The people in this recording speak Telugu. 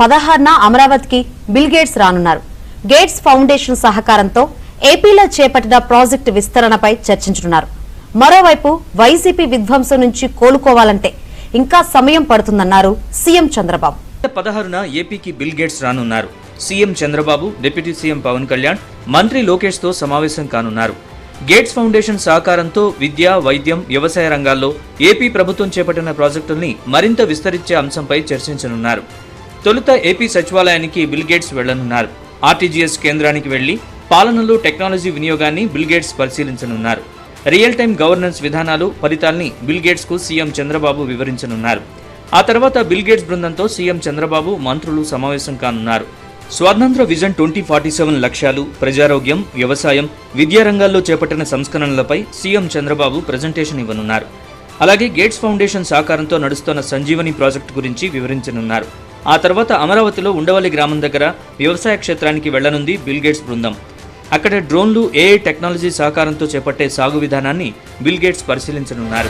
16న అమరావతికి బిల్ గేట్స్ రానున్నారు. గేట్స్ ఫౌండేషన్ సహకారంతో ఏపీలో చేపట్టిన ప్రాజెక్టు విస్తరణపై చర్చించనున్నారు. మరోవైపు వైసీపీ విధ్వంసం నుంచి కోలుకోవాలంటే ఇంకా సమయం పడుతుందన్నారు సీఎం చంద్రబాబు. 16న ఏపీకి బిల్ గేట్స్ రానున్నారు. CM Chandrababu, deputy CM Pawan Kalyan, మంత్రి లోకేష్ తో సమావేశం కానున్నారు. గేట్స్ ఫౌండేషన్ సహకారంతో విద్య, వైద్యం, వ్యవసాయ రంగాల్లో ఏపీ ప్రభుత్వం చేపట్టిన ప్రాజెక్టుల్ని మరింత విస్తరించే అంశంపై చర్చించనున్నారు. తొలుత ఏపీ సచివాలయానికి బిల్ గేట్స్ వెళ్లనున్నారు. ఆర్టీజీఎస్ కేంద్రానికి వెళ్లి పాలనలో టెక్నాలజీ వినియోగాన్ని బిల్ గేట్స్ పరిశీలించనున్నారు. రియల్ టైం గవర్నెన్స్ విధానాలు, ఫలితాల్ని బిల్ గేట్స్ కు సీఎం చంద్రబాబు వివరించనున్నారు. ఆ తర్వాత బిల్ గేట్స్ బృందంతో సీఎం చంద్రబాబు, మంత్రులు సమావేశం కానున్నారు. స్వర్ణాంధ్ర విజన్ 2047 లక్ష్యాలు, ప్రజారోగ్యం, వ్యవసాయం, విద్యా రంగాల్లో చేపట్టిన సంస్కరణలపై సీఎం చంద్రబాబు ప్రజెంటేషన్ ఇవ్వనున్నారు. అలాగే గేట్స్ ఫౌండేషన్ సహకారంతో నడుస్తున్న సంజీవని ప్రాజెక్టు గురించి వివరించనున్నారు. ఆ తర్వాత అమరావతిలో ఉండవల్లి గ్రామం దగ్గర వ్యవసాయ క్షేత్రానికి వెళ్లనుంది బిల్ గేట్స్ బృందం. అక్కడ డ్రోన్లు, ఏఐ టెక్నాలజీ సహకారంతో చేపట్టే సాగు విధానాన్ని బిల్ గేట్స్ పరిశీలించనున్నారు.